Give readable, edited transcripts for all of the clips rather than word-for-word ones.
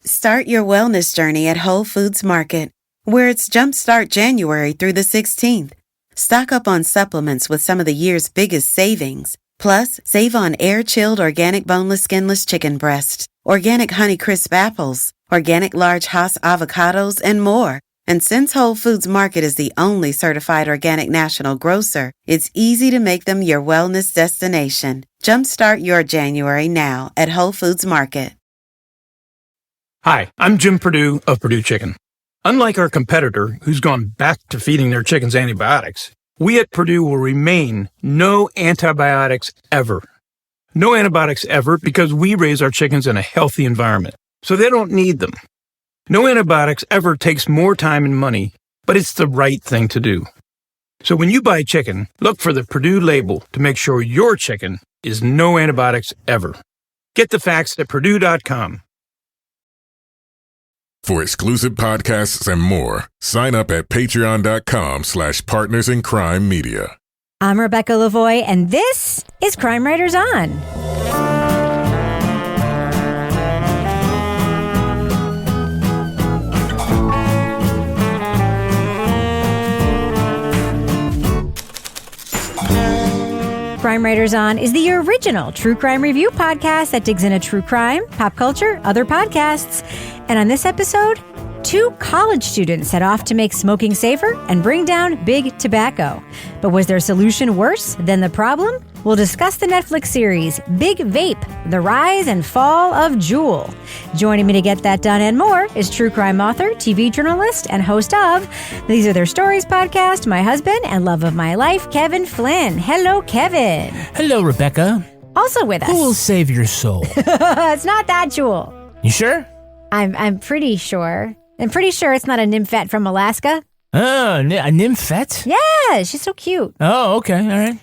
Start your wellness journey at Whole Foods Market, where it's Jumpstart January through the 16th. Stock up on supplements with some of the year's biggest savings. Plus, save on air-chilled organic boneless skinless chicken breasts, organic Honeycrisp apples, organic large Hass avocados, and more. And since Whole Foods Market is the only certified organic national grocer, it's easy to make them your wellness destination. Jumpstart your January now at Whole Foods Market. Hi, I'm Jim Perdue of Perdue Chicken. Unlike our competitor, who's gone back to feeding their chickens antibiotics, we at Perdue will remain no antibiotics ever. No antibiotics ever because we raise our chickens in a healthy environment, so they don't need them. No antibiotics ever takes more time and money, but it's the right thing to do. So when you buy chicken, look for the Perdue label to make sure your chicken is no antibiotics ever. Get the facts at Perdue.com. For exclusive podcasts and more, sign up at patreon.com/partnersincrimemedia. I'm Rebecca Lavoie, and this is Crime Writers On. Crime Writers On is the original true crime review podcast that digs into true crime, pop culture, other podcasts. And on this episode, 2 college students set off to make smoking safer and bring down big tobacco. But was their solution worse than the problem? We'll discuss the Netflix series Big Vape, The Rise and Fall of Juul. Joining me to get that done and more is true crime author, TV journalist, and host of These Are Their Stories podcast, my husband and love of my life, Kevin Flynn. Hello, Kevin. Hello, Rebecca. Also with us. Who will save your soul? It's not that Juul. You sure? I'm pretty sure. I'm pretty sure it's not a nymphette from Alaska. Oh, a nymphette? Yeah, she's so cute. Oh, okay, all right.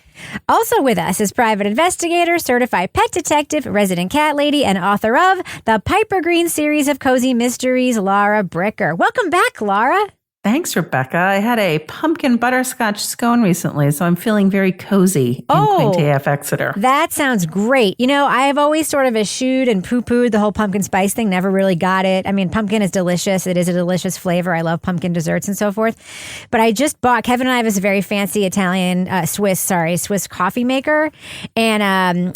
Also with us is private investigator, certified pet detective, resident cat lady, and author of the Piper Green series of cozy mysteries, Laura Bricker. Welcome back, Laura. Thanks, Rebecca. I had a pumpkin butterscotch scone recently, so I'm feeling very cozy in Quaint AF Exeter. That sounds great. You know, I have always sort of eschewed and poo-pooed the whole pumpkin spice thing, never really got it. I mean, pumpkin is delicious. It is a delicious flavor. I love pumpkin desserts and so forth. But I just bought, Kevin and I have this very fancy Swiss coffee maker. And I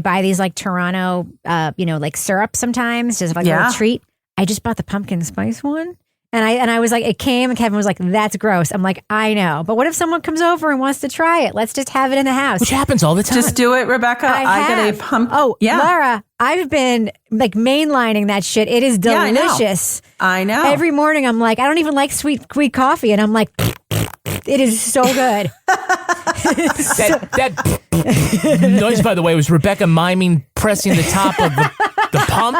buy these like Toronto, like syrup sometimes, just like a little treat. I just bought the pumpkin spice one. And I was like, it came, and Kevin was like, that's gross. I'm like, I know. But what if someone comes over and wants to try it? Let's just have it in the house. Which happens all the time. Just do it, Rebecca. I get a pumpkin. Oh, yeah. Laura, I've been like mainlining that shit. It is delicious. Yeah, I know. Every morning I'm like, I don't even like sweet coffee. And I'm like, it is so good. that noise, by the way, was Rebecca miming pressing the top of the pump.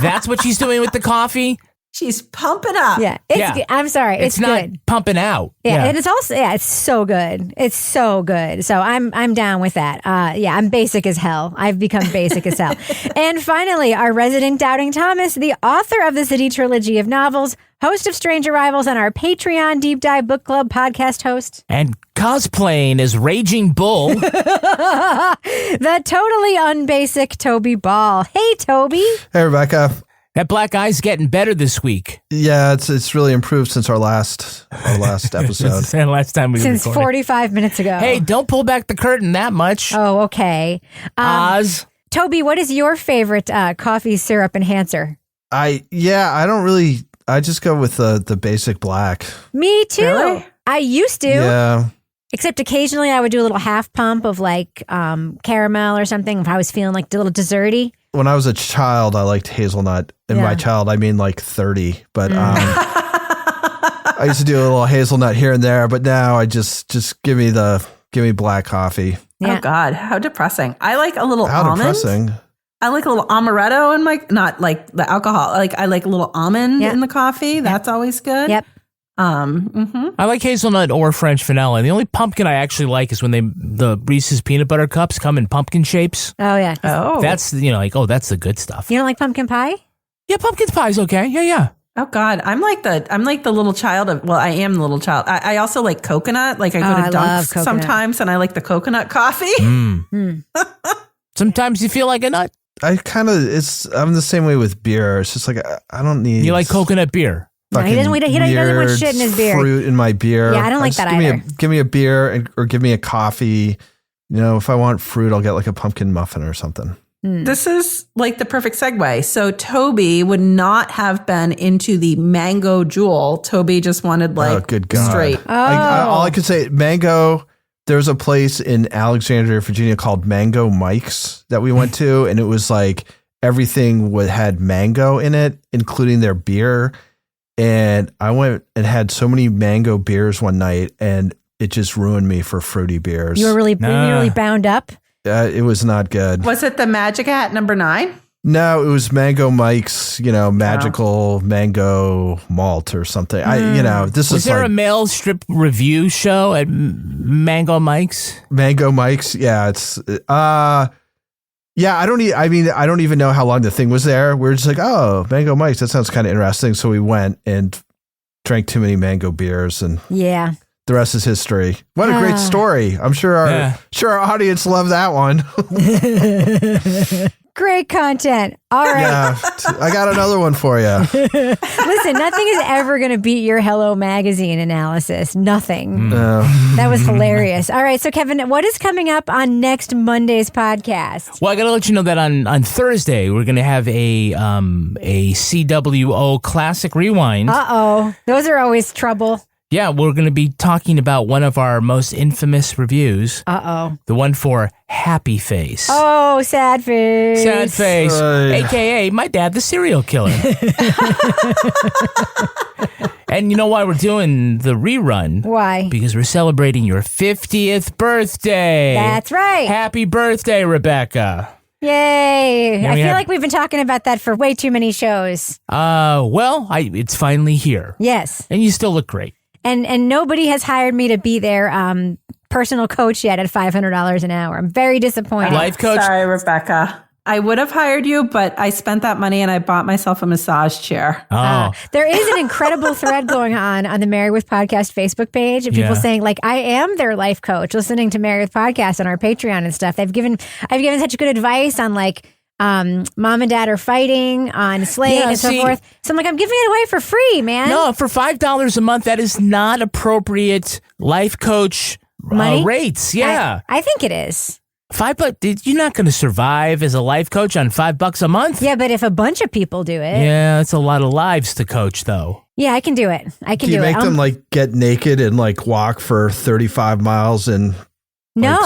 That's what she's doing with the coffee. She's pumping up. Yeah. Good. I'm sorry. It's not good. Pumping out. Yeah. And it's also, it's so good. It's so good. So I'm down with that. I'm basic as hell. I've become basic as hell. And finally, our resident Doubting Thomas, the author of the City Trilogy of novels, host of Strange Arrivals, and our Patreon Deep Dive Book Club podcast host. And cosplaying as Raging Bull. The totally unbasic Toby Ball. Hey, Toby. Hey, Rebecca. That black eye's getting better this week. Yeah, it's really improved since our last episode. Last time we Since recorded. 45 minutes ago. Hey, don't pull back the curtain that much. Oh, okay. Oz. Toby, what is your favorite coffee syrup enhancer? I just go with the basic black. Me too. Really? I used to. Yeah. Except occasionally I would do a little half pump of like caramel or something if I was feeling like a little desserty. When I was a child, I liked hazelnut. And by child, I mean like 30. But I used to do a little hazelnut here and there. But now I just give me black coffee. Yeah. Oh God, how depressing! I like a little How almond. depressing. I like a little amaretto in my, not like the alcohol. I like a little almond in the coffee. That's always good. Yep. I like hazelnut or French vanilla. The only pumpkin I actually like is when the Reese's peanut butter cups come in pumpkin shapes. Oh yeah. Oh, That's that's the good stuff. You don't like pumpkin pie? Yeah, pumpkin pie's okay. Yeah. Oh God, I'm like the little child of. Well, I am the little child. I also like coconut. Like I go I to love Dunks coconut. sometimes, and I like the coconut coffee. Sometimes you feel like a nut. I'm the same way with beer. It's just like, I don't need. You like coconut beer? No, he doesn't want shit in his beer. Fruit in my beer. Yeah, I don't like that either. Give me a beer or give me a coffee. You know, if I want fruit, I'll get like a pumpkin muffin or something. This is like the perfect segue. So Toby would not have been into the mango Juul. Toby just wanted good God. Straight. All I could say, mango. There's a place in Alexandria, Virginia called Mango Mike's that we went to. And it was like everything had mango in it, including their beer. And I went and had so many mango beers one night and it just ruined me for fruity beers. You were really bound up? It was not good. Was it the Magic Hat number 9? No, it was Mango Mike's, magical mango malt or something. Was there a mail strip review show at Mango Mike's? Mango Mike's, yeah. It's I don't even know how long the thing was there. We were just like, oh, Mango Mike's, that sounds kind of interesting. So we went and drank too many mango beers, and yeah. The rest is history. What a great story. I'm sure our audience loved that one. Great content. All right. Yeah, I got another one for you. Listen, nothing is ever going to beat your Hello Magazine analysis. Nothing. That was hilarious. All right. So, Kevin, what is coming up on next Monday's podcast? Well, I got to let you know that on Thursday, we're going to have a CWO Classic Rewind. Uh-oh. Those are always trouble. Yeah, we're going to be talking about one of our most infamous reviews. Uh-oh. The one for Happy Face. Oh, Sad Face. Sad Face, a.k.a. my dad, the serial killer. And you know why we're doing the rerun? Why? Because we're celebrating your 50th birthday. That's right. Happy birthday, Rebecca. Yay. I feel like we've been talking about that for way too many shows. It's finally here. Yes. And you still look great. And nobody has hired me to be their personal coach yet at $500 an hour. I'm very disappointed. Life coach? Sorry, Rebecca. I would have hired you, but I spent that money and I bought myself a massage chair. Oh. There is an incredible thread going on the Married with Podcast Facebook page of people saying, like, I am their life coach, listening to Married with Podcast on our Patreon and stuff. I've given such good advice on, like, mom and dad are fighting on Slate and so forth. So I'm like, I'm giving it away for free, man. No, for $5 a month, that is not appropriate life coach rates. Yeah. I think it is. $5, you're not going to survive as a life coach on $5 a month. Yeah, but if a bunch of people do it. Yeah, that's a lot of lives to coach, though. Yeah, I can do it. Do you make them like get naked and like walk for 35 miles in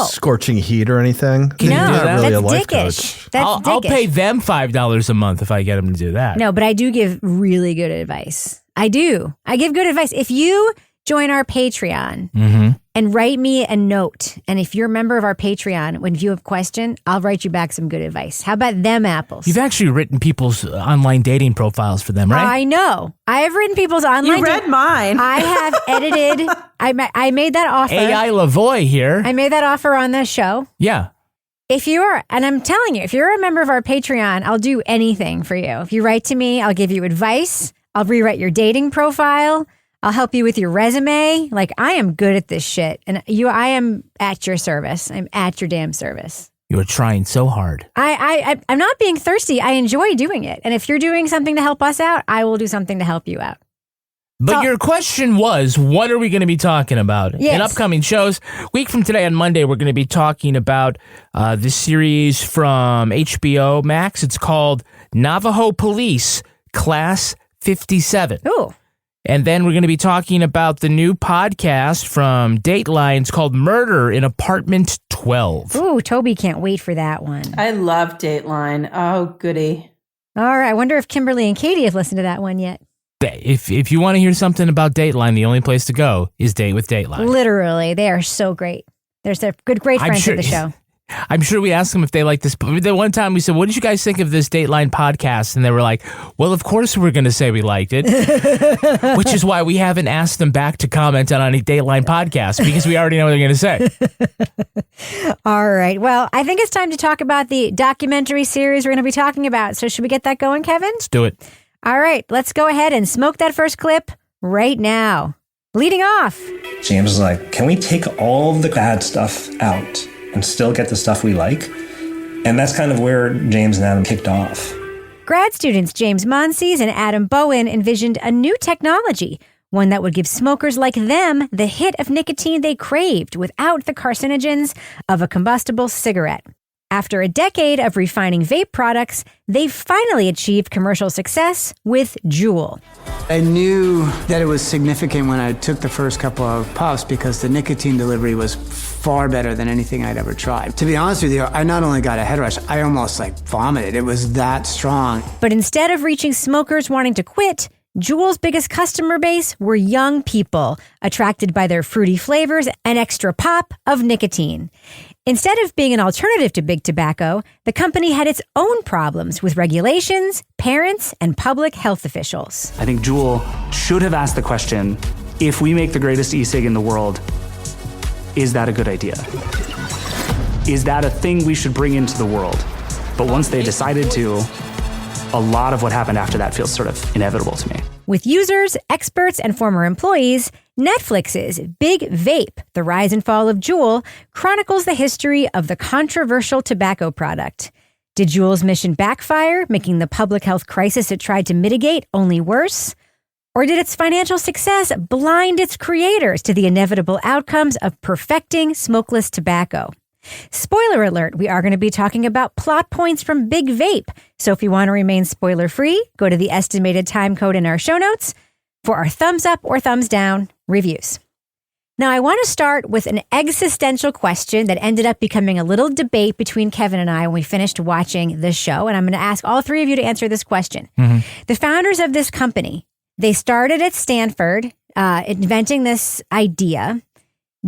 scorching heat or anything? Can you do that? Really That's a life dickish. coach. I'll pay them $5 a month if I get them to do that. No, but I do give really good advice. I do. I give good advice. If you join our Patreon and write me a note, and if you're a member of our Patreon, when you have a question, I'll write you back some good advice. How about them apples? You've actually written people's online dating profiles for them, right? I know. I have written people's online. You read mine. I have edited. I made that offer. AI Lavoie here. I made that offer on this show. Yeah. If you're, and I'm telling you, if you're a member of our Patreon, I'll do anything for you. If you write to me, I'll give you advice. I'll rewrite your dating profile. I'll help you with your resume. Like, I am good at this shit. And I am at your service. I'm at your damn service. You're trying so hard. I'm not being thirsty. I enjoy doing it. And if you're doing something to help us out, I will do something to help you out. But your question was, what are we going to be talking about in upcoming shows? Week from today on Monday, we're going to be talking about this series from HBO Max. It's called Navajo Police Class 57. Ooh. And then we're going to be talking about the new podcast from Dateline. It's called Murder in Apartment 12. Ooh, Toby can't wait for that one. I love Dateline. Oh, goody. All right. I wonder if Kimberly and Katie have listened to that one yet. If you want to hear something about Dateline, the only place to go is Date with Dateline. Literally. They are so great. They're great friends of the show. I'm sure we asked them if they like this. The one time we said, what did you guys think of this Dateline podcast? And they were like, well, of course we're going to say we liked it. Which is why we haven't asked them back to comment on any Dateline podcast, because we already know what they're going to say. All right. Well, I think it's time to talk about the documentary series we're going to be talking about. So should we get that going, Kevin? Let's do it. All right. Let's go ahead and smoke that first clip right now. Leading off. James was like, can we take all of the bad stuff out and still get the stuff we like? And that's kind of where James and Adam kicked off. Grad students James Monsees and Adam Bowen envisioned a new technology, one that would give smokers like them the hit of nicotine they craved without the carcinogens of a combustible cigarette. After a decade of refining vape products, they finally achieved commercial success with Juul. I knew that it was significant when I took the first couple of puffs because the nicotine delivery was far better than anything I'd ever tried. To be honest with you, I not only got a head rush, I almost vomited. It was that strong. But instead of reaching smokers wanting to quit, Juul's biggest customer base were young people, attracted by their fruity flavors and extra pop of nicotine. Instead of being an alternative to big tobacco, the company had its own problems with regulations, parents, and public health officials. I think Juul should have asked the question, if we make the greatest e-cig in the world, is that a good idea? Is that a thing we should bring into the world? But once they decided to, a lot of what happened after that feels sort of inevitable to me. With users, experts, and former employees, Netflix's Big Vape, The Rise and Fall of Juul, chronicles the history of the controversial tobacco product. Did Juul's mission backfire, making the public health crisis it tried to mitigate only worse? Or did its financial success blind its creators to the inevitable outcomes of perfecting smokeless tobacco? Spoiler alert, we are going to be talking about plot points from Big Vape. So if you want to remain spoiler-free, go to the estimated time code in our show notes for our thumbs up or thumbs down reviews. Now, I want to start with an existential question that ended up becoming a little debate between Kevin and I when we finished watching this show. And I'm going to ask all three of you to answer this question. Mm-hmm. The founders of this company, they started at Stanford, inventing this idea.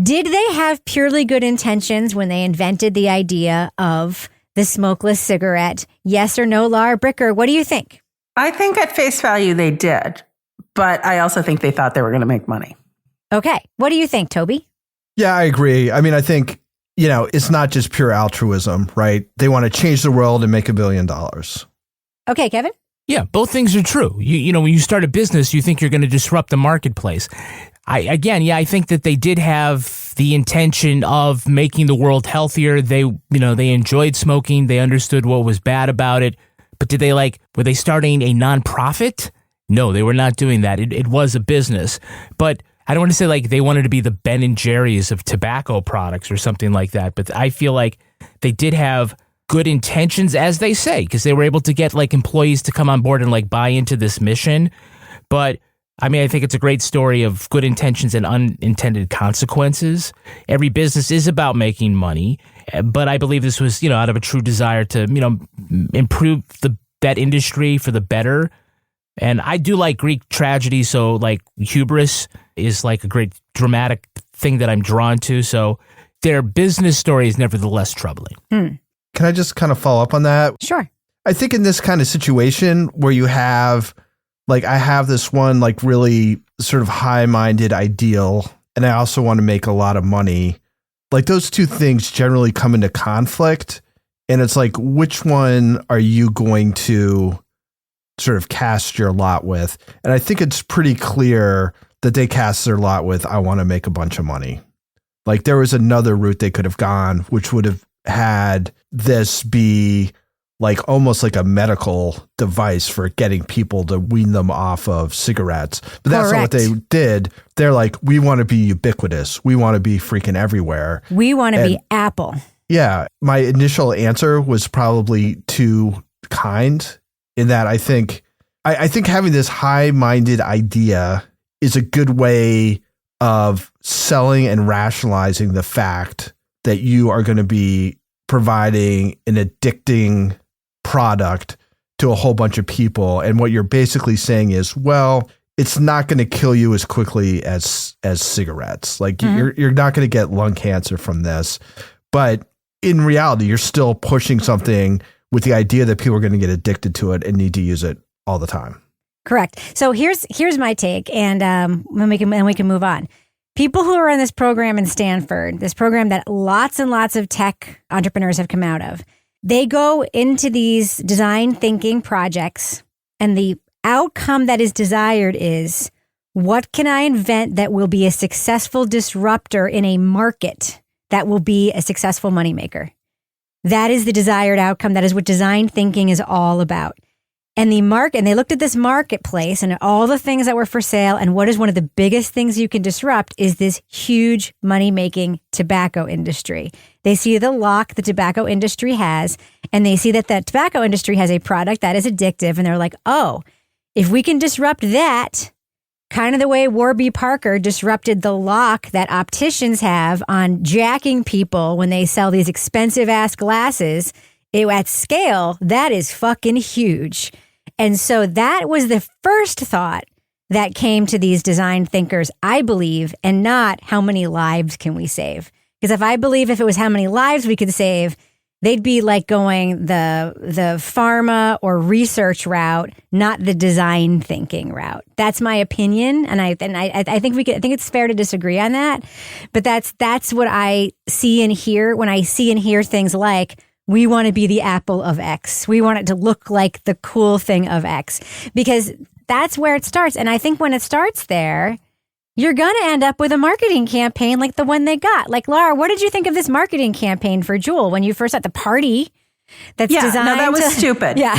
Did they have purely good intentions when they invented the idea of the smokeless cigarette? Yes or no, Laura Bricker? What do you think? I think at face value they did, but I also think they thought they were going to make money. Okay. What do you think, Toby? Yeah, I agree. I mean, I think, it's not just pure altruism, right? They want to change the world and make $1 billion. Okay, Kevin? Yeah, both things are true. You know, when you start a business, you think you're going to disrupt the marketplace. I think that they did have the intention of making the world healthier. They enjoyed smoking. They understood what was bad about it. But were they starting a nonprofit? No, they were not doing that. It was a business. But I don't want to say they wanted to be the Ben and Jerry's of tobacco products or something like that. But I feel like they did have good intentions, as they say, because they were able to get employees to come on board and buy into this mission. But I think it's a great story of good intentions and unintended consequences. Every business is about making money, but I believe this was, out of a true desire to, improve that industry for the better. And I do like Greek tragedy, so hubris is a great dramatic thing that I'm drawn to. So their business story is nevertheless troubling. Can I just kind of follow up on that? Sure. I think in this kind of situation where you have I have this one really sort of high-minded ideal, and I also want to make a lot of money. Those two things generally come into conflict, and it's which one are you going to sort of cast your lot with? And I think it's pretty clear that they cast their lot with, I want to make a bunch of money. There was another route they could have gone, which would have had this be almost like a medical device for getting people to wean them off of cigarettes. But that's not what they did. They're we want to be ubiquitous. We want to be freaking everywhere. We want to be Apple. Yeah. My initial answer was probably too kind in that I think having this high-minded idea is a good way of selling and rationalizing the fact that you are going to be providing an addicting product to a whole bunch of people. And what you're basically saying is, well, it's not going to kill you as quickly as cigarettes. You're not going to get lung cancer from this. But in reality, you're still pushing something with the idea that people are going to get addicted to it and need to use it all the time. Correct. So here's my take, and then we can move on. People who are in this program in Stanford, this program that lots and lots of tech entrepreneurs have come out of, they go into these design thinking projects, and the outcome that is desired is, what can I invent that will be a successful disruptor in a market that will be a successful moneymaker? That is the desired outcome. That is what design thinking is all about. And they looked at this marketplace and all the things that were for sale. And what is one of the biggest things you can disrupt is this huge money-making tobacco industry. They see the lock the tobacco industry has, and they see that the tobacco industry has a product that is addictive. And they're like, oh, if we can disrupt that, kind of the way Warby Parker disrupted the lock that opticians have on jacking people when they sell these expensive-ass glasses at scale, that is fucking huge. And so that was the first thought that came to these design thinkers, I believe, and not how many lives can we save. Because if it was how many lives we could save, they'd be like going the pharma or research route, not the design thinking route. That's my opinion, and I think I think it's fair to disagree on that. But that's what I see and hear when I see and hear things like, we want to be the Apple of X. We want it to look like the cool thing of X, because that's where it starts. And I think when it starts there, you're going to end up with a marketing campaign like the one they got. Like, Laura, what did you think of this marketing campaign for Juul when you first at the party? Designed. No, that was stupid. Yeah.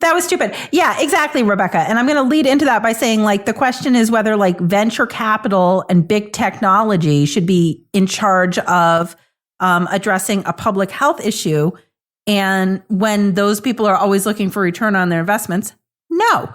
That was stupid. Yeah, exactly, Rebecca. And I'm going to lead into that by saying, like, the question is whether like venture capital and big technology should be in charge of addressing a public health issue. And when those people are always looking for return on their investments, no.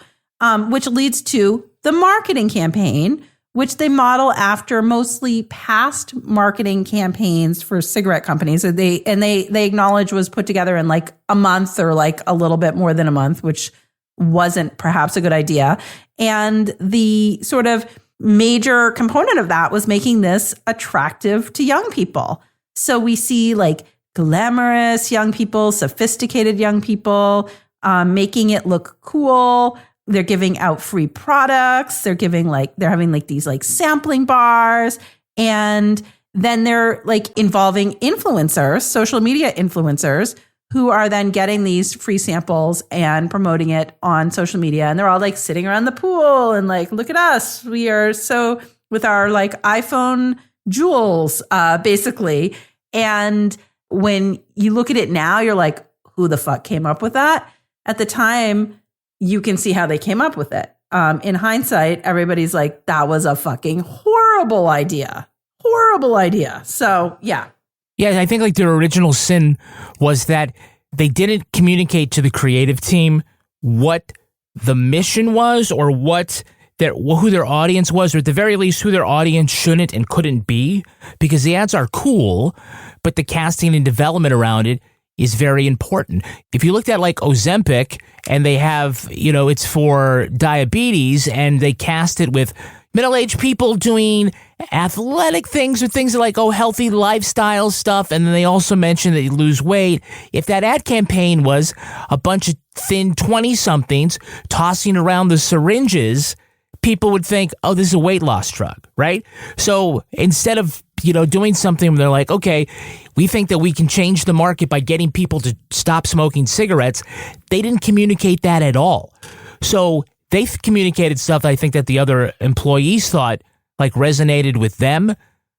Which leads to the marketing campaign, which they model after mostly past marketing campaigns for cigarette companies. They acknowledge was put together in like a month or like a little bit more than a month, which wasn't perhaps a good idea. And the sort of major component of that was making this attractive to young people. So we see like glamorous young people, sophisticated young people, making it look cool. They're giving out free products. They're having like these like sampling bars. And then they're like involving influencers, social media influencers, who are then getting these free samples and promoting it on social media. And they're all like sitting around the pool and like, look at us. We are so with our like iPhone Juuls, basically. And when you look at it now, you're like, who the fuck came up with that? At the time, you can see how they came up with it. In hindsight, everybody's like, that was a fucking horrible idea. Horrible idea. So, yeah. Yeah, I think like their original sin was that they didn't communicate to the creative team what the mission was or who their audience was, or at the very least who their audience shouldn't and couldn't be, because the ads are cool, but the casting and development around it is very important. If you looked at like Ozempic and they have, it's for diabetes and they cast it with middle-aged people doing athletic things or things like, healthy lifestyle stuff. And then they also mention that you lose weight. If that ad campaign was a bunch of thin 20-somethings tossing around the syringes, people would think, oh, this is a weight loss drug, right? So instead of, doing something where they're like, okay, we think that we can change the market by getting people to stop smoking cigarettes, they didn't communicate that at all. So they communicated stuff I think that the other employees thought like resonated with them.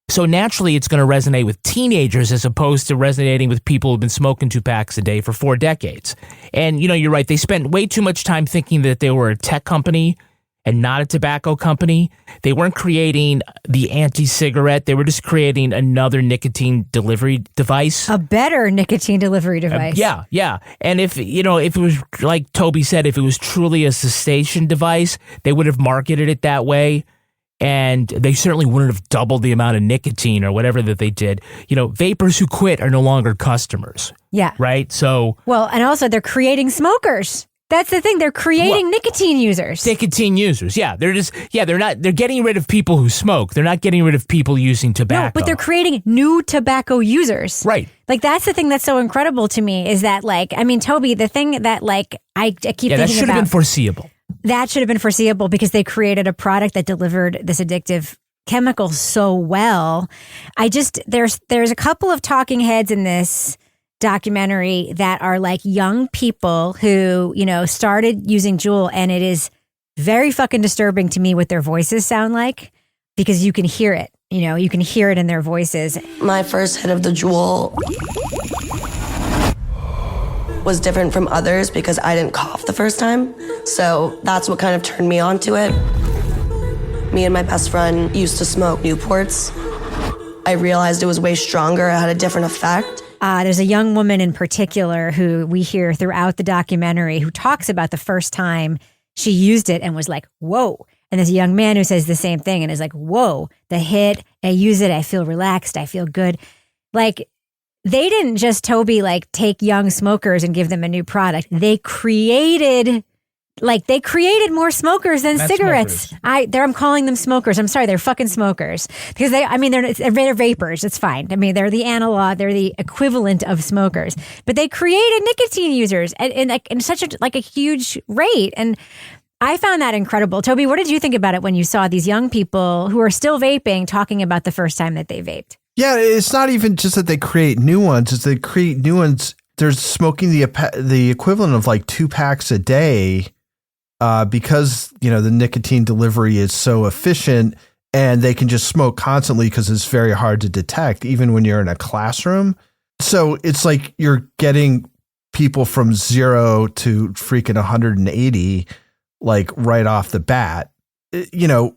So naturally it's going to resonate with teenagers as opposed to resonating with people who've been smoking 2 packs a day for 4 decades. And, you're right. They spent way too much time thinking that they were a tech company and not a tobacco company. They weren't creating the anti-cigarette. They were just creating another nicotine delivery device. A better nicotine delivery device. Yeah. And if it was like Toby said, if it was truly a cessation device, they would have marketed it that way. And they certainly wouldn't have doubled the amount of nicotine or whatever that they did. Vapors who quit are no longer customers. Yeah. Right? So. Well, and also they're creating smokers. That's the thing. They're creating nicotine users. Nicotine users. Yeah. They're getting rid of people who smoke. They're not getting rid of people using tobacco. No, but they're creating new tobacco users. Right. Like, that's the thing that's so incredible to me is that, like, I mean, Toby, the thing that, like, I keep thinking about. That should have been foreseeable. That should have been foreseeable because they created a product that delivered this addictive chemical so well. There's a couple of talking heads in this documentary that are like young people who, started using Juul, and it is very fucking disturbing to me what their voices sound like because you can hear it. You can hear it in their voices. My first hit of the Juul was different from others because I didn't cough the first time. So that's what kind of turned me on to it. Me and my best friend used to smoke Newports. I realized it was way stronger. It had a different effect. There's a young woman in particular who we hear throughout the documentary who talks about the first time she used it and was like, whoa. And there's a young man who says the same thing and is like, whoa, the hit, I use it, I feel relaxed, I feel good. Like, they didn't just, Toby, like take young smokers and give them a new product. They created more smokers than cigarettes. I'm calling them smokers. I'm sorry, they're fucking smokers because they're vapors. It's fine. I mean, they're the analog. They're the equivalent of smokers. But they created nicotine users in such a huge rate. And I found that incredible. Toby, what did you think about it when you saw these young people who are still vaping talking about the first time that they vaped? Yeah, it's not even just that they create new ones. It's they create new ones. They're smoking the equivalent of like 2 packs a day. Because, the nicotine delivery is so efficient and they can just smoke constantly because it's very hard to detect, even when you're in a classroom. So it's like you're getting people from 0 to freaking 180, like right off the bat.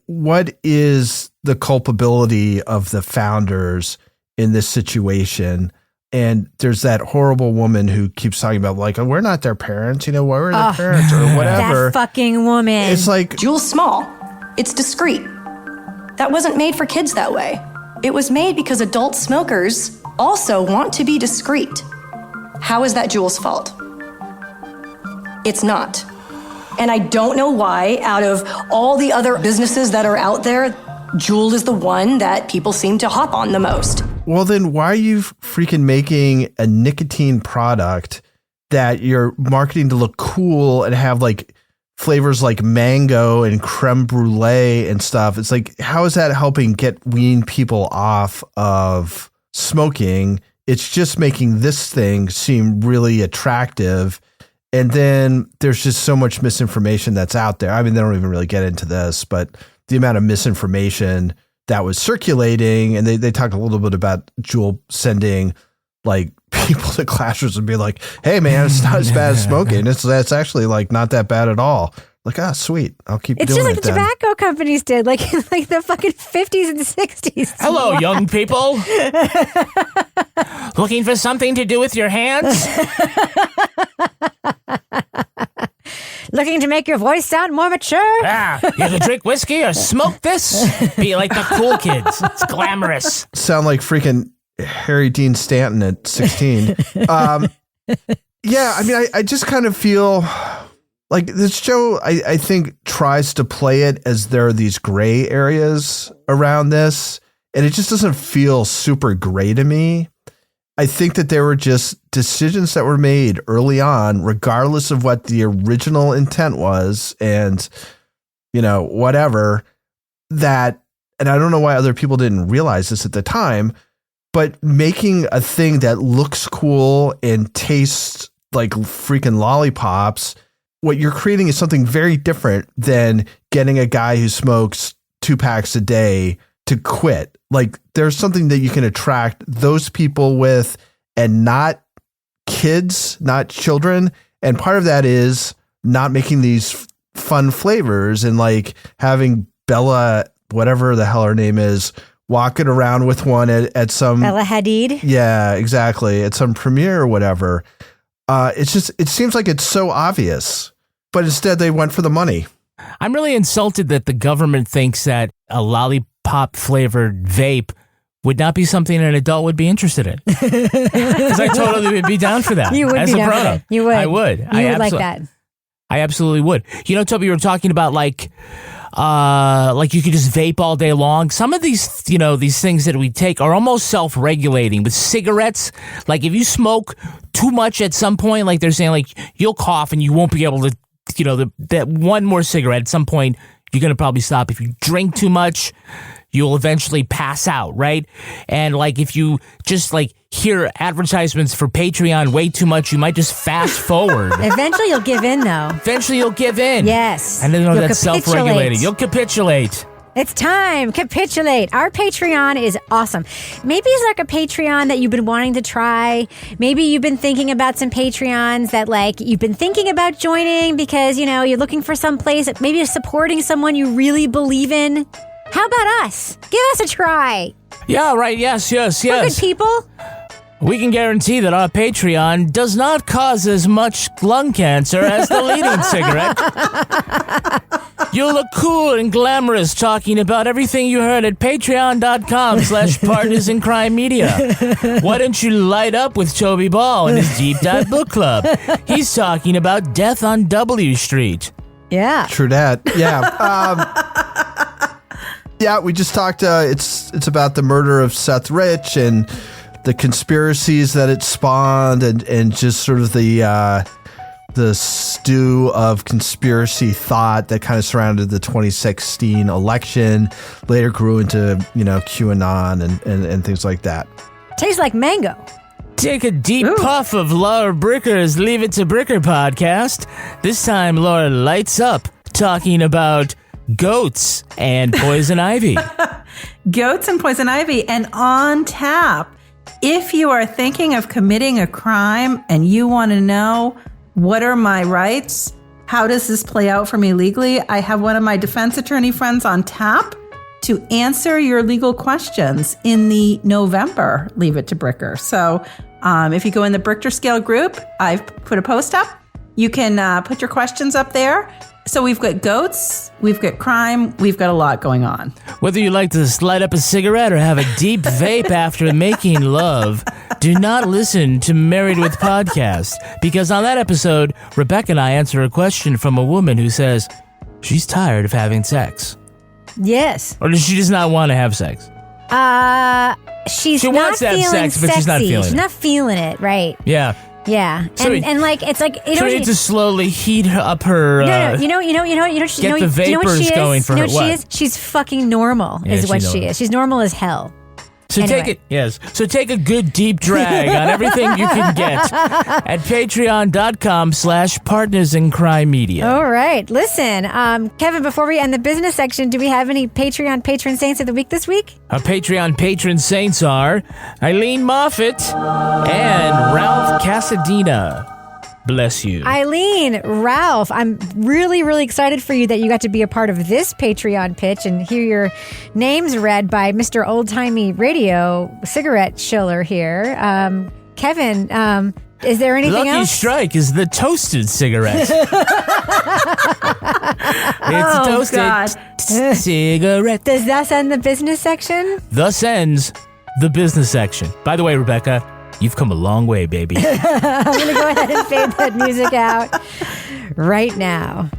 What is the culpability of the founders in this situation? And there's that horrible woman who keeps talking about like, oh, we're not their parents, why were their parents or whatever. That fucking woman. It's like Juul's small. It's discreet. That wasn't made for kids that way. It was made because adult smokers also want to be discreet. How is that Juul's fault? It's not. And I don't know why, out of all the other businesses that are out there, Juul is the one that people seem to hop on the most. Well, then why are you freaking making a nicotine product that you're marketing to look cool and have like flavors like mango and creme brulee and stuff? It's like, how is that helping wean people off of smoking? It's just making this thing seem really attractive. And then there's just so much misinformation that's out there. I mean, they don't even really get into this, but the amount of misinformation that was circulating, and they talked a little bit about Juul sending like people to classrooms and be like, hey man, it's not as bad as smoking. It's actually like not that bad at all. Like, sweet. I'll keep doing it. It's just like the then. tobacco companies did, like in like the fucking 50s and 60s. Hello, young people. Looking for something to do with your hands? Looking to make your voice sound more mature? You to drink whiskey or smoke this? Be like the cool kids. It's glamorous. Sound like freaking Harry Dean Stanton at 16. Yeah, I mean, I just kind of feel like this show, I think, tries to play it as there are these gray areas around this, and it just doesn't feel super gray to me. I think that there were just decisions that were made early on, regardless of what the original intent was, and, whatever, that, and I don't know why other people didn't realize this at the time, but making a thing that looks cool and tastes like freaking lollipops, what you're creating is something very different than getting a guy who smokes 2 packs a day to quit. Like, there's something that you can attract those people with, and not kids, not children. And part of that is not making these fun flavors and like having Bella, whatever the hell her name is, walking around with one at some Bella Hadid. Yeah, exactly. At some premiere or whatever. It seems like it's so obvious, but instead they went for the money. I'm really insulted that the government thinks that a lollipop flavored vape would not be something an adult would be interested in. Because I totally would be down for that. You would as be a down grown-up. for it. You would. I would. You would like that. I absolutely would. Toby, you were talking about like you could just vape all day long. Some of these, these things that we take are almost self-regulating. With cigarettes, like if you smoke too much at some point, like they're saying, like you'll cough and you won't be able to, that one more cigarette at some point, you're going to probably stop. If you drink too much, you'll eventually pass out, right? And like if you just like hear advertisements for Patreon way too much, you might just fast forward. Eventually you'll give in, though. Eventually you'll give in. Yes. And then You'll that's self-regulating. You'll capitulate. It's time. Capitulate. Our Patreon is awesome. Maybe it's like a Patreon that you've been wanting to try. Maybe you've been thinking about some Patreons that like you've been thinking about joining because, you know, you're looking for some place, maybe you're supporting someone you really believe in. How about us? Give us a try. Yeah, right. Yes. We're good people. We can guarantee that our Patreon does not cause as much lung cancer as the leading cigarette. You'll look cool and glamorous talking about everything you heard at patreon.com/partners in crime media. Why don't you light up with Toby Ball and his Deep Dive Book Club? He's talking about Death on W Street. Yeah. True that. Yeah. Yeah, we just talked, it's about the murder of Seth Rich and the conspiracies that it spawned and just sort of the stew of conspiracy thought that kind of surrounded the 2016 election, later grew into, QAnon and things like that. Tastes like mango. Take a deep puff of Laura Bricker's Leave It to Bricker podcast. This time Laura lights up talking about goats and poison ivy. Goats and poison ivy, and on tap. If you are thinking of committing a crime and you want to know what are my rights, how does this play out for me legally, I have one of my defense attorney friends on tap to answer your legal questions in the November Leave It to Bricker. So if you go in the Bricker Scale group, I've put a post up. You can put your questions up there. So we've got goats, we've got crime, we've got a lot going on. Whether you like to light up a cigarette or have a deep vape after making love, do not listen to Married with Podcast, because on that episode, Rebecca and I answer a question from a woman who says she's tired of having sex. Yes. Or does she just not want to have sex? She wants to have sex, but she's not feeling it. She's not feeling it, right? Yeah. Yeah, and like it's like so we need to slowly heat up her. Get the vapors going for her. What? She's fucking normal. Is what she is. She's normal as hell. So anyway. Take a good deep drag on everything you can get at patreon.com/partners in crime media. All right. Listen, Kevin, before we end the business section, do we have any Patreon patron saints of the week this week? Our Patreon patron saints are Eileen Moffitt and Ralph Casadena. Bless you. Eileen, Ralph, I'm really, really excited for you that you got to be a part of this Patreon pitch and hear your names read by Mr. Old Timey Radio Cigarette Chiller here. Kevin, is there anything else? Lucky Strike is the toasted cigarette. It's a toasted cigarette. Does that end the business section? Thus ends the business section. By the way, Rebecca, you've come a long way, baby. I'm going to go ahead and fade that music out right now.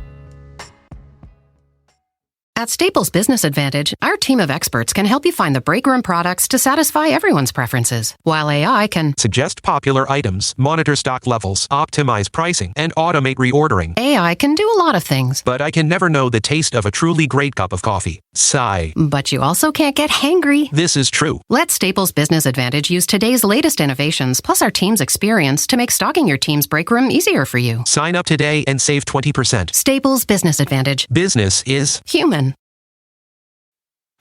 At Staples Business Advantage, our team of experts can help you find the breakroom products to satisfy everyone's preferences, while AI can suggest popular items, monitor stock levels, optimize pricing, and automate reordering. AI can do a lot of things. But I can never know the taste of a truly great cup of coffee. Sigh. But you also can't get hangry. This is true. Let Staples Business Advantage use today's latest innovations, plus our team's experience, to make stocking your team's breakroom easier for you. Sign up today and save 20%. Staples Business Advantage. Business is human.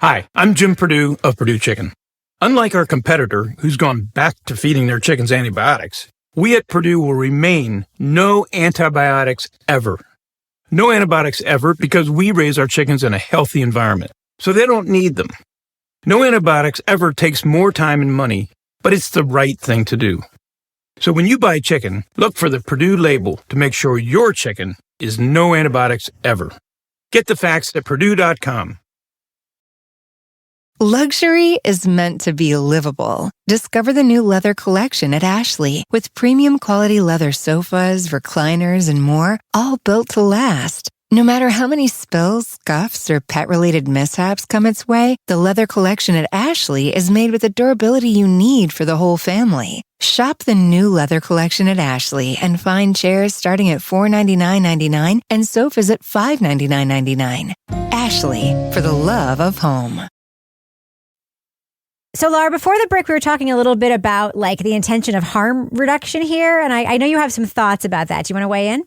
Hi, I'm Jim Purdue of Purdue Chicken. Unlike our competitor, who's gone back to feeding their chickens antibiotics, we at Purdue will remain no antibiotics ever. No antibiotics ever because we raise our chickens in a healthy environment, so they don't need them. No antibiotics ever takes more time and money, but it's the right thing to do. So when you buy chicken, look for the Purdue label to make sure your chicken is no antibiotics ever. Get the facts at Purdue.com. Luxury is meant to be livable. Discover the new leather collection at Ashley with premium quality leather sofas, recliners, and more, all built to last. No matter how many spills, scuffs, or pet-related mishaps come its way, the leather collection at Ashley is made with the durability you need for the whole family. Shop the new leather collection at Ashley and find chairs starting at $499.99 and sofas at $599.99. Ashley, for the love of home. So, Laura, before the break, we were talking a little bit about like the intention of harm reduction here, and I know you have some thoughts about that. Do you want to weigh in?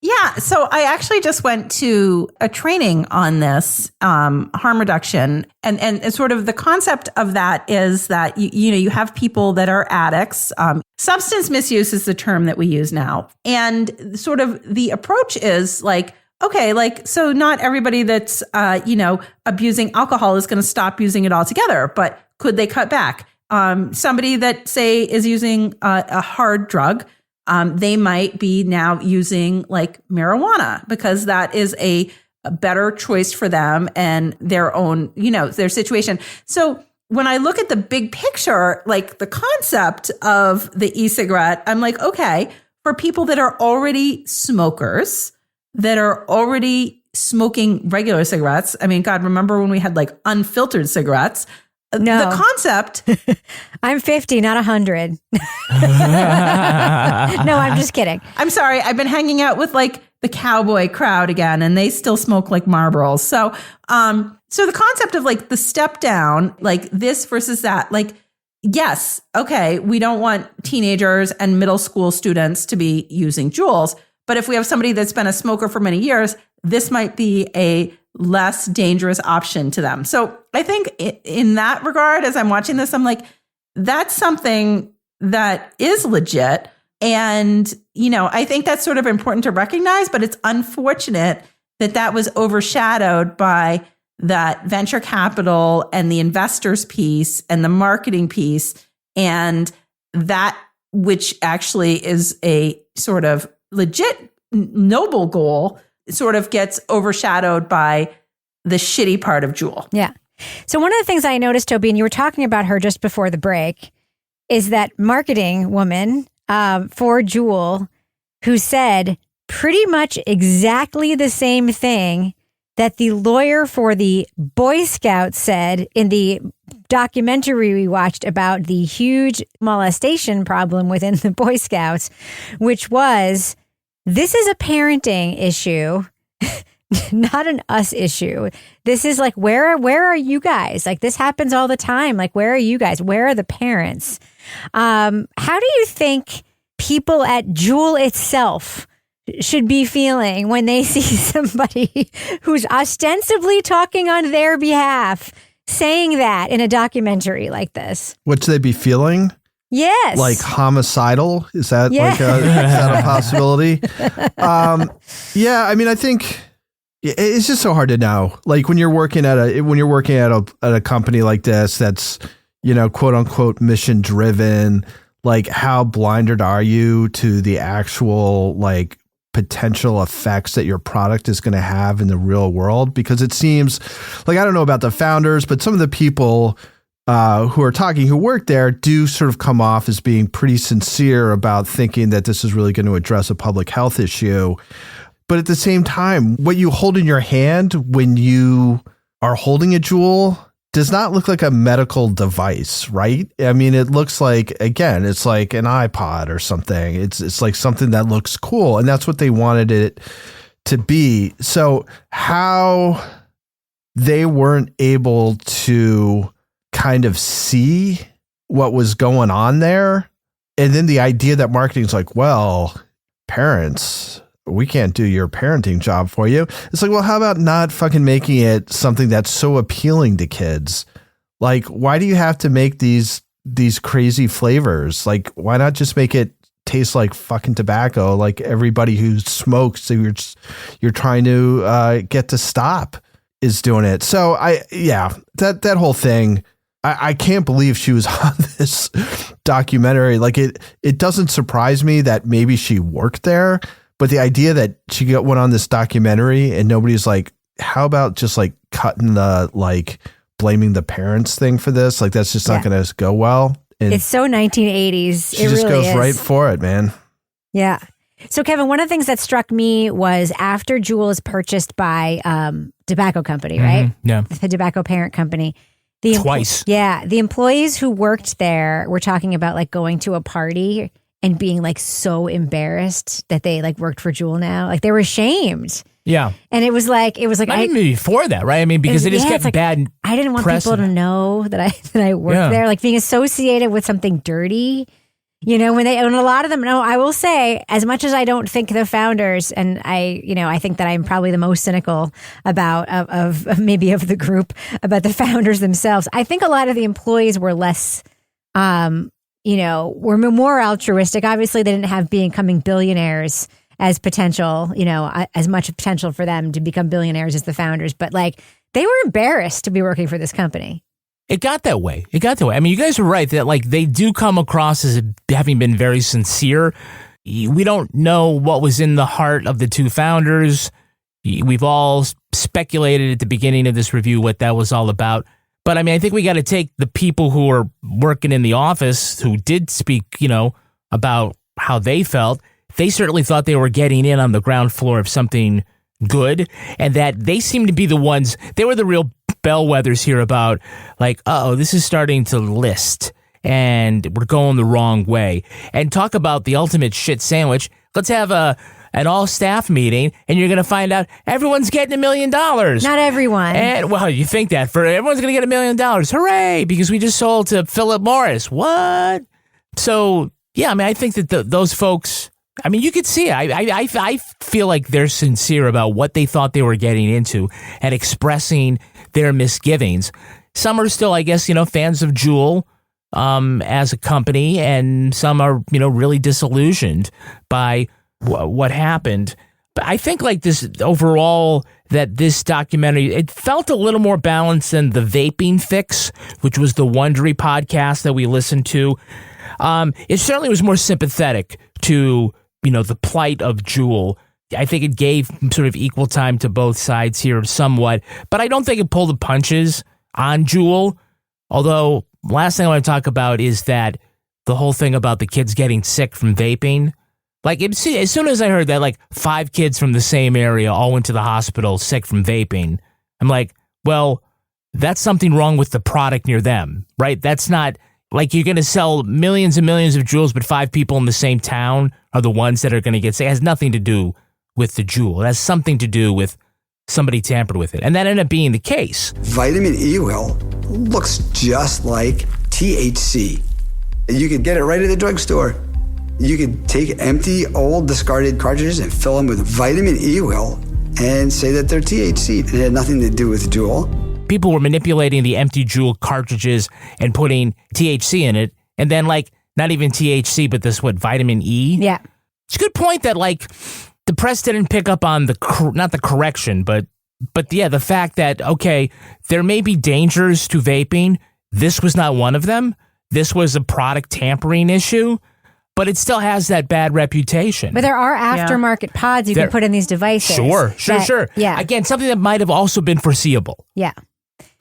Yeah, so I actually just went to a training on this harm reduction, and sort of the concept of that is that you have people that are addicts. Substance misuse is the term that we use now, and sort of the approach is like, okay, like so not everybody that's abusing alcohol is going to stop using it altogether, but could they cut back? Somebody that say is using a hard drug. They might be now using like marijuana because that is a better choice for them and their own, their situation. So when I look at the big picture, like the concept of the e-cigarette, I'm like, okay, for people that are already smokers, that are already smoking regular cigarettes. I mean, God, remember when we had like unfiltered cigarettes? No. The concept. I'm 50, not 100. No, I'm just kidding. I'm sorry. I've been hanging out with like the cowboy crowd again, and they still smoke like Marlboros. So, so the concept of like the step down, like this versus that, like, yes, okay, we don't want teenagers and middle school students to be using Juuls, but if we have somebody that's been a smoker for many years, this might be a less dangerous option to them. So I think in that regard, as I'm watching this, I'm like, that's something that is legit. And, I think that's sort of important to recognize, but it's unfortunate that that was overshadowed by that venture capital and the investors piece and the marketing piece. And that, which actually is a sort of legit noble goal, sort of gets overshadowed by the shitty part of Juul. Yeah. So one of the things I noticed, Toby, and you were talking about her just before the break, is that marketing woman for Juul who said pretty much exactly the same thing that the lawyer for the Boy Scouts said in the documentary we watched about the huge molestation problem within the Boy Scouts, which was, this is a parenting issue, not an us issue. This is like, where are you guys? Like, this happens all the time. Like, where are you guys? Where are the parents? How do you think people at Juul itself should be feeling when they see somebody who's ostensibly talking on their behalf saying that in a documentary like this? What should they be feeling? Yes. Like homicidal? Is that is that a possibility? Yeah, I mean, I think it's just so hard to know. Like when you're working at a company like this that's, quote unquote mission driven, like how blinded are you to the actual like potential effects that your product is going to have in the real world? Because it seems like, I don't know about the founders, but some of the people who are talking, who work there, do sort of come off as being pretty sincere about thinking that this is really going to address a public health issue. But at the same time, what you hold in your hand when you are holding a Juul does not look like a medical device, right? I mean, it looks like, again, it's like an iPod or something. It's like something that looks cool, and that's what they wanted it to be. So how they weren't able to kind of see what was going on there, and then the idea that marketing is like, well, parents, we can't do your parenting job for you. It's like, well, how about not fucking making it something that's so appealing to kids? Like, why do you have to make these crazy flavors? Like, why not just make it taste like fucking tobacco, like everybody who smokes, so you're trying to get to stop, is doing it. So that whole thing, I can't believe she was on this documentary. Like it doesn't surprise me that maybe she worked there. But the idea that she went on this documentary and nobody's like, how about just like cutting the like blaming the parents thing for this? Like, that's just not going to go well. And it's so 1980s. She just goes right for it, man. Yeah. So, Kevin, one of the things that struck me was after Juul is purchased by tobacco company, right? Yeah. The tobacco parent company. Twice. The employees who worked there were talking about like going to a party and being like so embarrassed that they like worked for Juul now. Like they were ashamed. Yeah. And it was like not even before that, right? I mean, because they just get like, bad I didn't want press. people to know that I worked there. Like being associated with something dirty, when a lot of them, no, I will say, as much as I don't think the founders, and I think that I'm probably the most cynical about of the group, about the founders themselves. I think a lot of the employees were less, were more altruistic. Obviously, they didn't have becoming billionaires as potential, as much potential for them to become billionaires as the founders. But they were embarrassed to be working for this company. It got that way. I mean, you guys are right that they do come across as having been very sincere. We don't know what was in the heart of the two founders. We've all speculated at the beginning of this review what that was all about. But I mean, I think we got to take the people who are working in the office who did speak, about how they felt. They certainly thought they were getting in on the ground floor of something good, and that they seemed to be the ones, they were the real bellwethers here about this is starting to list and we're going the wrong way. And talk about the ultimate shit sandwich. Let's have an all staff meeting and you're going to find out everyone's getting $1 million. Not everyone. And well, you think that for everyone's going to get $1 million. Hooray. Because we just sold to Philip Morris. What? So yeah, I mean, I think that those folks, I mean, you could see it. I feel like they're sincere about what they thought they were getting into and expressing their misgivings. Some are still, I guess, fans of Juul as a company, and some are, really disillusioned by what happened. But I think this overall, that this documentary, it felt a little more balanced than the Vaping Fix, which was the Wondery podcast that we listened to. It certainly was more sympathetic to the plight of Juul. I think it gave sort of equal time to both sides here somewhat, but I don't think it pulled the punches on Juul. Although, last thing I want to talk about is that the whole thing about the kids getting sick from vaping. As soon as I heard that 5 kids from the same area all went to the hospital sick from vaping, I'm like, well, that's something wrong with the product near them, right? That's not you're going to sell millions and millions of Juuls, but 5 people in the same town are the ones that are going to get sick. It has nothing to do with the Juul. It has something to do with somebody tampered with it. And that ended up being the case. Vitamin E oil looks just like THC. You could get it right at the drugstore. You could take empty, old, discarded cartridges and fill them with vitamin E oil and say that they're THC. It had nothing to do with Juul. People were manipulating the empty Juul cartridges and putting THC in it. And then not even THC, but this, vitamin E? Yeah. It's a good point that the press didn't pick up on not the correction, but the fact that, okay, there may be dangers to vaping. This was not one of them. This was a product tampering issue, but it still has that bad reputation. But there are aftermarket pods you can put in these devices. Sure. Yeah. Again, something that might have also been foreseeable. Yeah.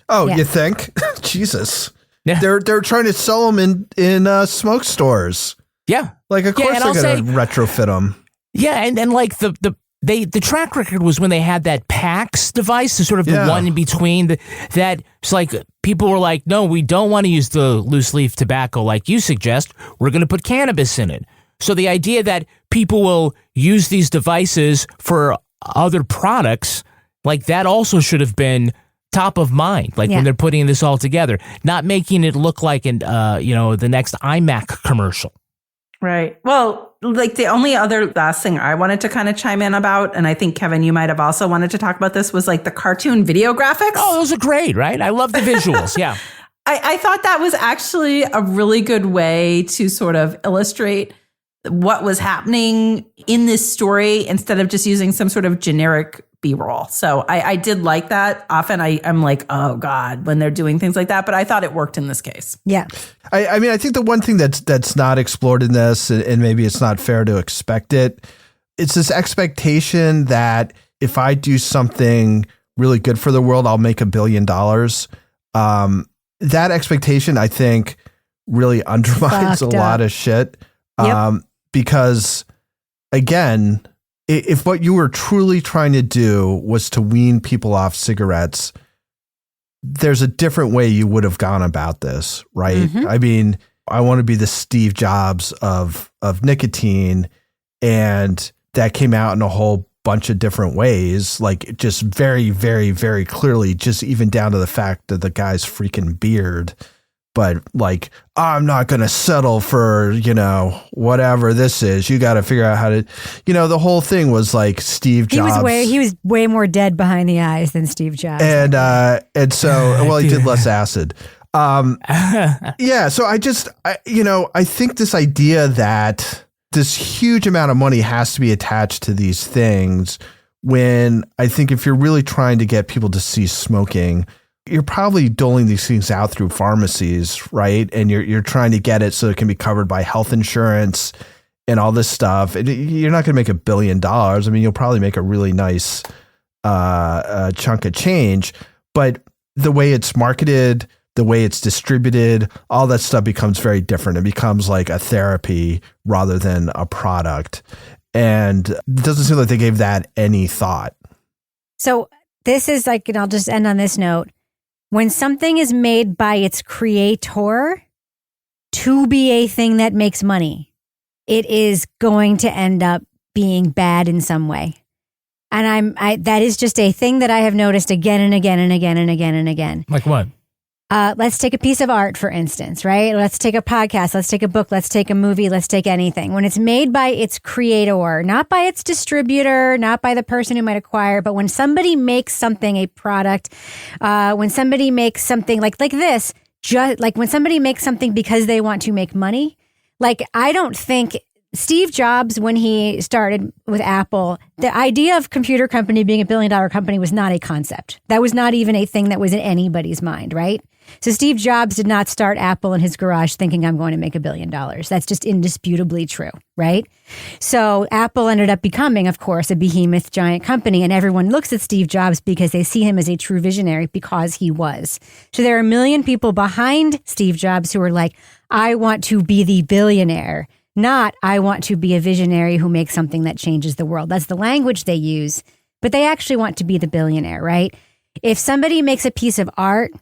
Oh, you think? Jesus. Yeah. They're trying to sell them in smoke stores. Yeah. Of course they're going to retrofit them. Yeah, and the track record was when they had that PAX device, the sort of the one in between, that it's people were like, no, we don't want to use the loose leaf tobacco like you suggest. We're going to put cannabis in it. So the idea that people will use these devices for other products, that also should have been top of mind, when they're putting this all together, not making it look like the next iMac commercial. Right. Well, the only other last thing I wanted to kind of chime in about, and I think, Kevin, you might have also wanted to talk about this, was the cartoon video graphics. Oh, those are great, right? I love the visuals. Yeah. I thought that was actually a really good way to sort of illustrate what was happening in this story instead of just using some sort of generic B-roll. So I did like that. Often I'm like, oh God, when they're doing things like that, but I thought it worked in this case. Yeah. I mean, I think the one thing that's not explored in this, and maybe it's not fair to expect it, it's this expectation that if I do something really good for the world, I'll make $1 billion. That expectation, I think, really undermines a lot of shit. Because again, if what you were truly trying to do was to wean people off cigarettes, there's a different way you would have gone about this, right? Mm-hmm. I mean, I want to be the Steve Jobs of nicotine, and that came out in a whole bunch of different ways, just very, very, very clearly, just even down to the fact that the guy's freaking beard but like, I'm not going to settle for, whatever this is. You got to figure out how to, the whole thing was like Steve Jobs. He was way more dead behind the eyes than Steve Jobs. And so, well, he did less acid. Yeah. So I think this idea that this huge amount of money has to be attached to these things, when I think if you're really trying to get people to cease smoking, you're probably doling these things out through pharmacies, right? And you're trying to get it so it can be covered by health insurance and all this stuff. And you're not going to make $1 billion. I mean, you'll probably make a really nice chunk of change, but the way it's marketed, the way it's distributed, all that stuff becomes very different. It becomes like a therapy rather than a product. And it doesn't seem like they gave that any thought. So this is like, and I'll just end on this note. When something is made by its creator to be a thing that makes money, it is going to end up being bad in some way. And that is just a thing that I have noticed again and again and again and again and again. Like what? Let's take a piece of art, for instance, right? Let's take a podcast. Let's take a book. Let's take a movie. Let's take anything. When it's made by its creator, not by its distributor, not by the person who might acquire, but when somebody makes something, a product, when somebody makes something like this, just like when somebody makes something because they want to make money, like I don't think Steve Jobs, when he started with Apple, the idea of computer company being $1 billion company was not a concept. That was not even a thing that was in anybody's mind, right? So Steve Jobs did not start Apple in his garage thinking I'm going to make $1 billion. That's just indisputably true, right? So Apple ended up becoming, of course, a behemoth giant company, and everyone looks at Steve Jobs because they see him as a true visionary because he was. So there are 1 million people behind Steve Jobs who are like, I want to be the billionaire, not I want to be a visionary who makes something that changes the world. That's the language they use, but they actually want to be the billionaire, right? If somebody makes a piece of art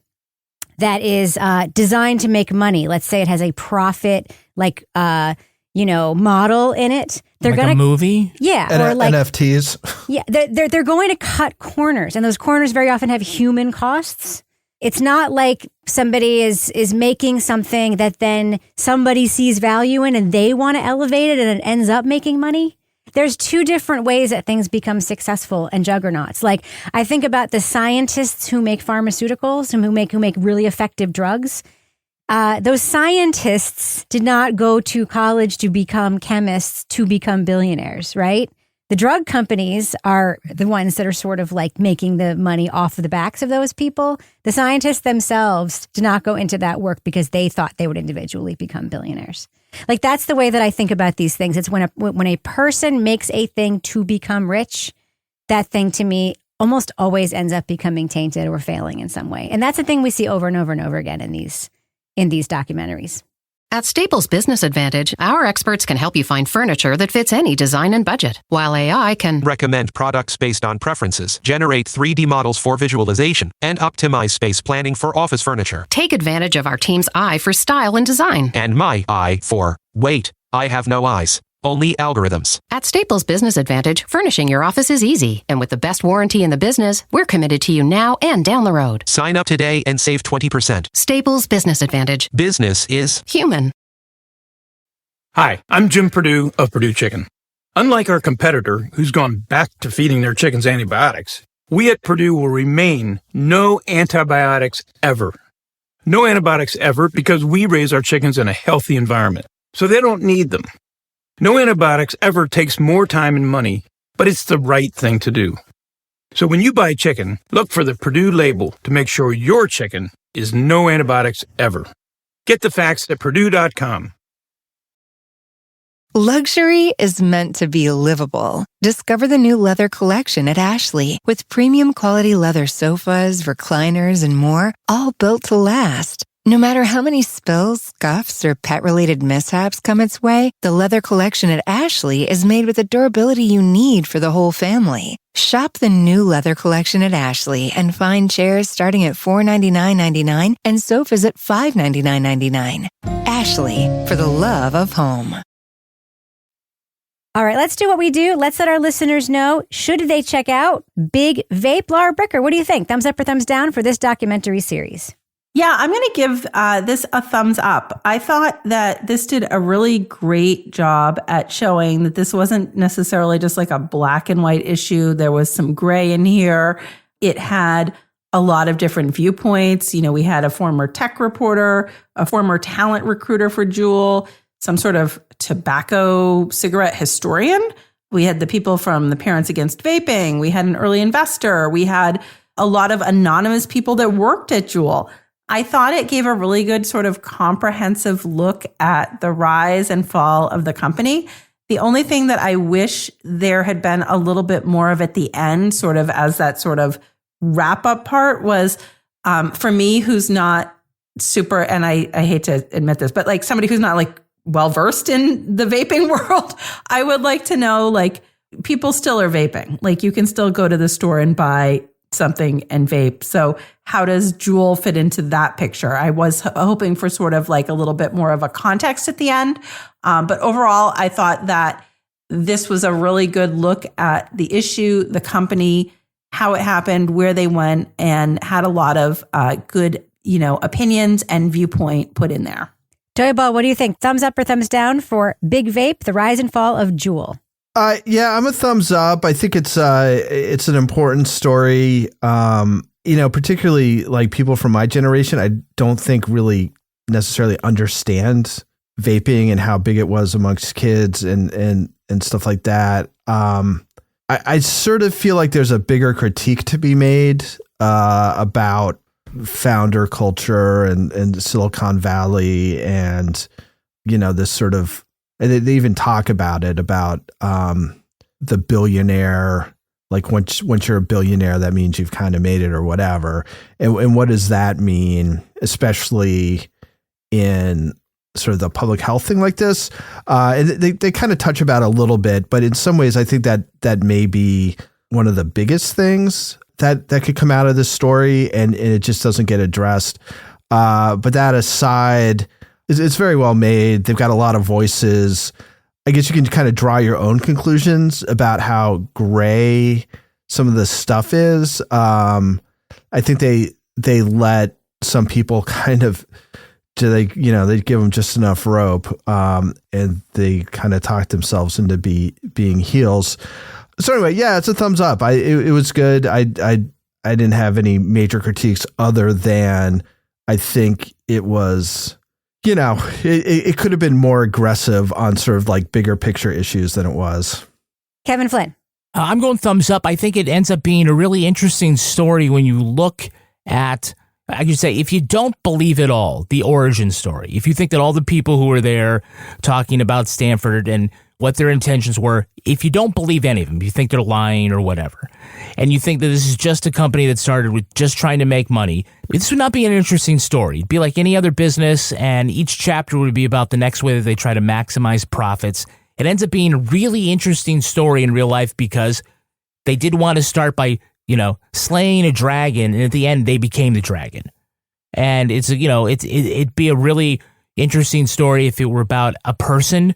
that is designed to make money, let's say it has a profit, model in it. They're like gonna a movie? Yeah. Or like NFTs. Yeah. They're going to cut corners, and those corners very often have human costs. It's not like somebody is making something that then somebody sees value in and they want to elevate it and it ends up making money. There's two different ways that things become successful and juggernauts. Like I think about the scientists who make pharmaceuticals and who make really effective drugs. Those scientists did not go to college to become chemists to become billionaires, right? The drug companies are the ones that are sort of like making the money off of the backs of those people. The scientists themselves did not go into that work because they thought they would individually become billionaires. Like that's the way that I think about these things. It's when a person makes a thing to become rich, that thing to me almost always ends up becoming tainted or failing in some way. And that's the thing we see over and over and over again in these documentaries. At Staples Business Advantage, our experts can help you find furniture that fits any design and budget, while AI can recommend products based on preferences, generate 3D models for visualization, and optimize space planning for office furniture. take advantage of our team's eye for style and design. And my eye for, wait, I have no eyes. Only algorithms. At Staples Business Advantage, furnishing your office is easy. And with the best warranty in the business, we're committed to you now and down the road. Sign up today and save 20%. Staples Business Advantage. Business is human. Hi, I'm Jim Purdue of Purdue Chicken. Unlike our competitor, who's gone back to feeding their chickens antibiotics, we at Purdue will remain no antibiotics ever. No antibiotics ever because we raise our chickens in a healthy environment, so they don't need them. No antibiotics ever takes more time and money, but it's the right thing to do. So when you buy chicken, look for the Purdue label to make sure your chicken is no antibiotics ever. Get the facts at Purdue.com. Luxury is meant to be livable. Discover the new leather collection at Ashley with premium quality leather sofas, recliners, and more, all built to last. No matter how many spills, scuffs, or pet-related mishaps come its way, the leather collection at Ashley is made with the durability you need for the whole family. Shop the new leather collection at Ashley and find chairs starting at $499.99 and sofas at $599.99. Ashley, for the love of home. All right, let's do what we do. Let's let our listeners know, should they check out Big Vape? Laura Bricker, what do you think? Thumbs up or thumbs down for this documentary series? Yeah, I'm going to give this a thumbs up. I thought that this did a really great job at showing that this wasn't necessarily just like a black and white issue. There was some gray in here. It had a lot of different viewpoints. You know, we had a former tech reporter, a former talent recruiter for Juul, some sort of tobacco cigarette historian. We had the people from the Parents Against Vaping. We had an early investor. We had a lot of anonymous people that worked at Juul. I thought it gave a really good sort of comprehensive look at the rise and fall of the company. The only thing that I wish there had been a little bit more of at the end, sort of as that sort of wrap up part, was for me, who's not super, and I hate to admit this, but like somebody who's not like well versed in the vaping world, I would like to know, like, people still are vaping. Like, you can still go to the store and buy something and vape. So how does Juul fit into that picture? I was hoping for sort of like a little bit more of a context at the end. But overall, I thought that this was a really good look at the issue, the company, how it happened, where they went, and had a lot of good, opinions and viewpoint put in there. Joey Ball, what do you think? Thumbs up or thumbs down for Big Vape, the rise and fall of Juul? Yeah, I'm a thumbs up. I think it's an important story. Particularly like people from my generation, I don't think really necessarily understand vaping and how big it was amongst kids and stuff like that. I sort of feel like there's a bigger critique to be made about founder culture and Silicon Valley and, this sort of, and they even talk about it, about the billionaire, like once you're a billionaire, that means you've kind of made it or whatever. And what does that mean, especially in sort of the public health thing like this? And they kind of touch about it a little bit, but in some ways, I think that may be one of the biggest things that could come out of this story, and it just doesn't get addressed. But that aside, it's very well made. They've got a lot of voices. I guess you can kind of draw your own conclusions about how gray some of the stuff is. I think they let some people kind of, they give them just enough rope, and they kind of talk themselves into being heels. So anyway, yeah, it's a thumbs up. It was good. I didn't have any major critiques other than I think it was, it could have been more aggressive on sort of like bigger picture issues than it was. Kevin Flynn. I'm going thumbs up. I think it ends up being a really interesting story when you look at, I could say, if you don't believe it all, the origin story, if you think that all the people who were there talking about Stanford and what their intentions were, if you don't believe any of them, you think they're lying or whatever, and you think that this is just a company that started with just trying to make money, this would not be an interesting story. It'd be like any other business, and each chapter would be about the next way that they try to maximize profits. It ends up being a really interesting story in real life because they did want to start by, slaying a dragon, and at the end they became the dragon. And it's, it'd be a really interesting story if it were about a person.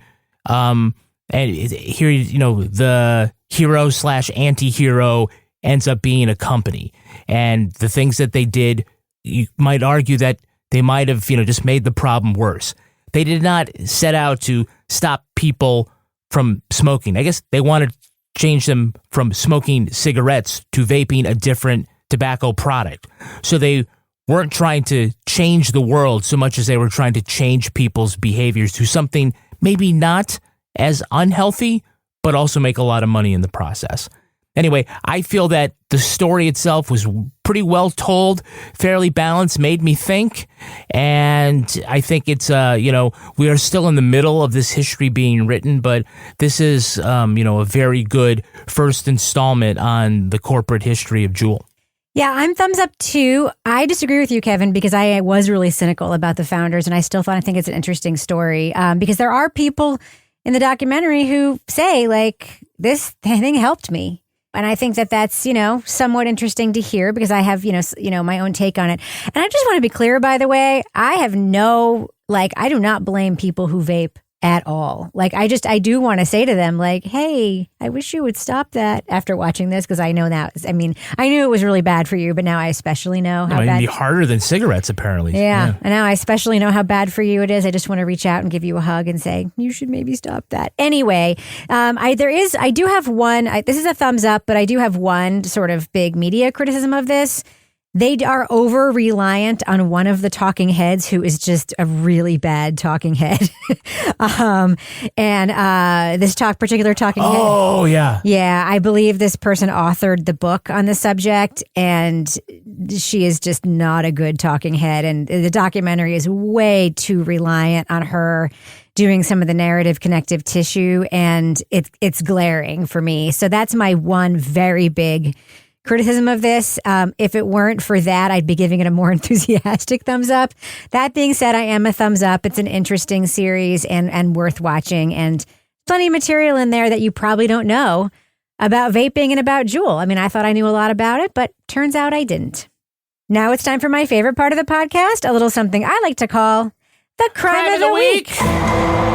And here, the hero / anti-hero ends up being a company. And the things that they did, you might argue that they might have, just made the problem worse. They did not set out to stop people from smoking. I guess they wanted to change them from smoking cigarettes to vaping a different tobacco product. So they weren't trying to change the world so much as they were trying to change people's behaviors to something maybe not as unhealthy, but also make a lot of money in the process. Anyway, I feel that the story itself was pretty well told, fairly balanced, made me think. And I think it's, we are still in the middle of this history being written, but this is, a very good first installment on the corporate history of Juul. Yeah, I'm thumbs up too. I disagree with you, Kevin, because I was really cynical about the founders, and I think it's an interesting story because there are people in the documentary who say, like, this thing helped me. And I think that that's, somewhat interesting to hear because I have, my own take on it. And I just want to be clear, by the way, I do not blame people who vape at all. Like, I do want to say to them, like, hey, I wish you would stop that after watching this, because I know that. I mean, I knew it was really bad for you, but now I especially know how bad. It might be harder than cigarettes, apparently. Yeah. And now I especially know how bad for you it is. I just want to reach out and give you a hug and say, you should maybe stop that. Anyway, I do have one, this is a thumbs up, but I do have one sort of big media criticism of this. They are over-reliant on one of the talking heads who is just a really bad talking head. This particular talking head. Oh, yeah. Yeah, I believe this person authored the book on the subject, and she is just not a good talking head. And the documentary is way too reliant on her doing some of the narrative connective tissue, and it's glaring for me. So that's my one very big criticism of this. If it weren't for that, I'd be giving it a more enthusiastic thumbs up. That being said, I am a thumbs up. It's an interesting series and worth watching, and plenty of material in there that you probably don't know about vaping and about Juul. I mean, I thought I knew a lot about it, but turns out I didn't. Now it's time for my favorite part of the podcast, a little something I like to call the Crime of the Week.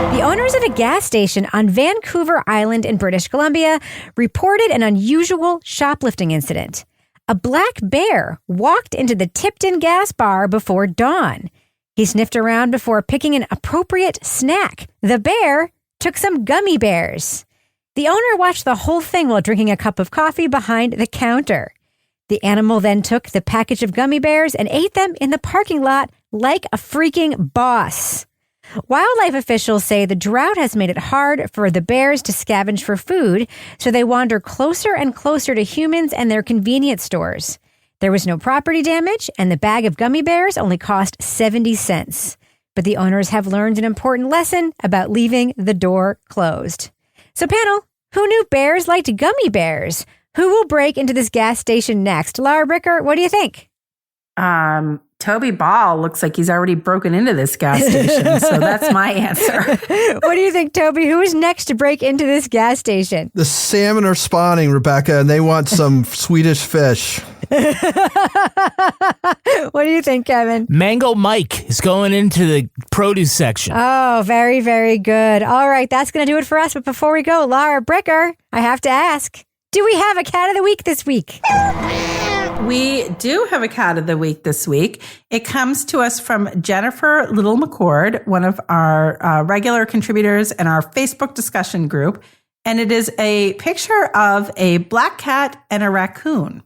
The owners of a gas station on Vancouver Island in British Columbia reported an unusual shoplifting incident. A black bear walked into the Tipton gas bar before dawn. He sniffed around before picking an appropriate snack. The bear took some gummy bears. The owner watched the whole thing while drinking a cup of coffee behind the counter. The animal then took the package of gummy bears and ate them in the parking lot like a freaking boss. Wildlife officials say the drought has made it hard for the bears to scavenge for food, so they wander closer and closer to humans and their convenience stores. There was no property damage, and the bag of gummy bears only cost 70 cents. But the owners have learned an important lesson about leaving the door closed. So panel, who knew bears liked gummy bears? Who will break into this gas station next? Laura Bricker, what do you think? Toby Ball looks like he's already broken into this gas station, so that's my answer. What do you think, Toby? Who is next to break into this gas station? The salmon are spawning, Rebecca, and they want some Swedish fish. What do you think, Kevin? Mango Mike is going into the produce section. Oh, very, very good. All right, that's going to do it for us. But before we go, Laura Bricker, I have to ask, do we have a cat of the week this week? We do have a cat of the week this week. It comes to us from Jennifer Little McCord, one of our regular contributors in our Facebook discussion group. And it is a picture of a black cat and a raccoon.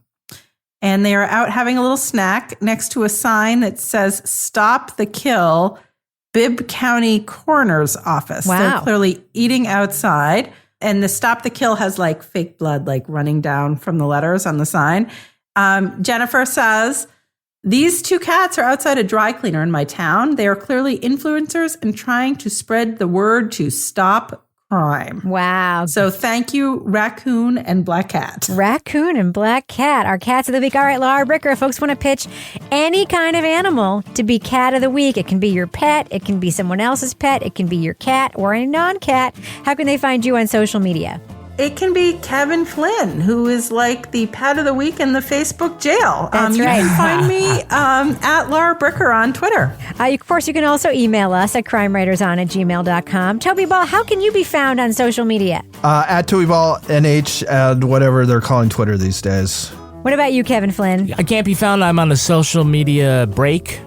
And they are out having a little snack next to a sign that says, "Stop the Kill, Bibb County Coroner's Office." Wow. They're clearly eating outside. And the "Stop the Kill" has like fake blood like running down from the letters on the sign. Jennifer says, "These two cats are outside a dry cleaner in my town. They are clearly influencers and trying to spread the word to stop crime." Wow. So thank you, Raccoon and Black Cat. Raccoon and Black Cat, our cats of the week. All right, Laura Bricker, if folks want to pitch any kind of animal to be cat of the week, it can be your pet, it can be someone else's pet, it can be your cat or a non-cat. How can they find you on social media? It can be Kevin Flynn, who is like the pet of the week in the Facebook jail. That's right. You can find me at Laura Bricker on Twitter. Of course, you can also email us at crimewriterson@gmail.com. Toby Ball, how can you be found on social media? At Toby Ball NH and whatever they're calling Twitter these days. What about you, Kevin Flynn? I can't be found. I'm on a social media break.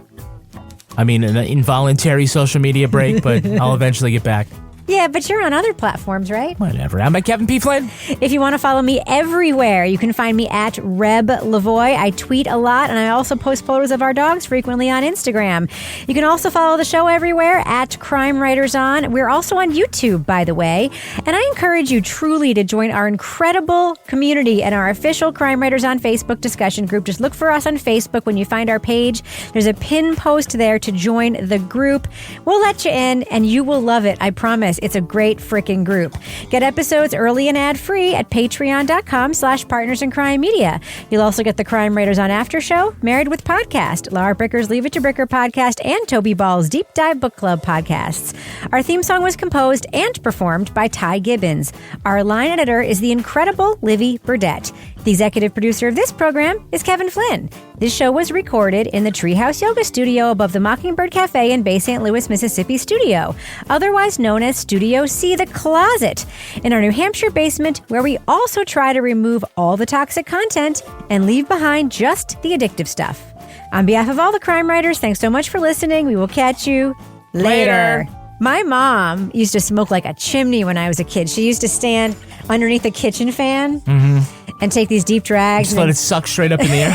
I mean, an involuntary social media break, but I'll eventually get back. Yeah, but you're on other platforms, right? Whatever. I'm at Kevin P. Flynn. If you want to follow me everywhere, you can find me at Reb Lavoie. I tweet a lot, and I also post photos of our dogs frequently on Instagram. You can also follow the show everywhere at Crime Writers On. We're also on YouTube, by the way. And I encourage you truly to join our incredible community and our official Crime Writers On Facebook discussion group. Just look for us on Facebook when you find our page. There's a pin post there to join the group. We'll let you in, and you will love it, I promise. It's a great freaking group. Get episodes early and ad-free at patreon.com/Partners in Crime Media. You'll also get the Crime Writers On After Show, Married with Podcast, Laura Bricker's Leave It to Bricker podcast, and Toby Ball's Deep Dive Book Club podcasts. Our theme song was composed and performed by Ty Gibbons. Our line editor is the incredible Livy Burdett. The executive producer of this program is Kevin Flynn. This show was recorded in the Treehouse Yoga Studio above the Mockingbird Cafe in Bay St. Louis, Mississippi studio, otherwise known as Studio C, the Closet, in our New Hampshire basement, where we also try to remove all the toxic content and leave behind just the addictive stuff. On behalf of all the crime writers, thanks so much for listening. We will catch you later. My mom used to smoke like a chimney when I was a kid. She used to stand underneath the kitchen fan and take these deep drags. Just let it suck straight up in the air.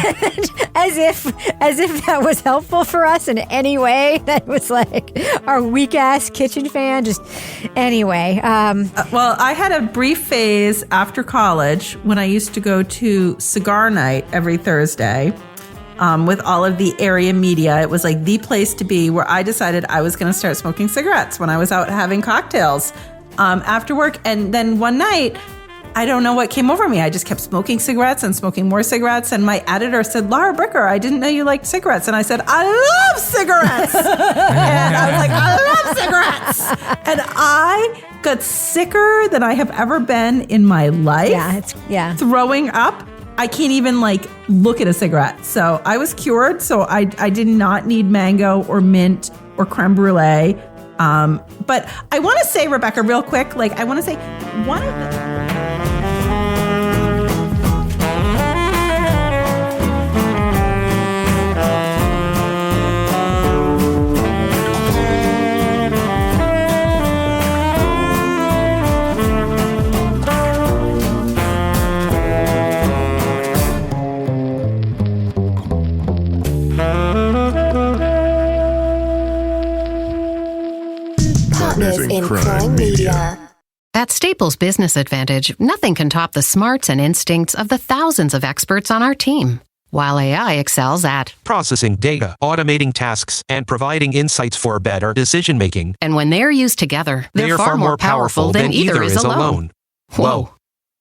as if that was helpful for us in any way. That was like our weak ass kitchen fan. Just anyway. Well, I had a brief phase after college when I used to go to cigar night every Thursday. With all of the area media. It was like the place to be, where I decided I was going to start smoking cigarettes when I was out having cocktails after work. And then one night, I don't know what came over me. I just kept smoking cigarettes and smoking more cigarettes. And my editor said, Laura Bricker, I didn't know you liked cigarettes. And I said, I love cigarettes. And I was like, I love cigarettes. And I got sicker than I have ever been in my life. Yeah. Throwing up. I can't even look at a cigarette. So I was cured. So I did not need mango or mint or creme brulee. But I want to say, Rebecca, real quick, I want to say one of the... in crime media. At Staples Business Advantage, nothing can top the smarts and instincts of the thousands of experts on our team. While AI excels at processing data, automating tasks, and providing insights for better decision-making. And when they're used together, they're far more powerful than either is alone. Whoa.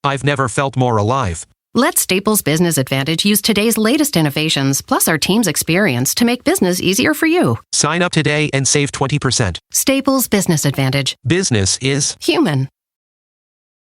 I've never felt more alive. Let Staples Business Advantage use today's latest innovations, plus our team's experience, to make business easier for you. Sign up today and save 20%. Staples Business Advantage. Business is human.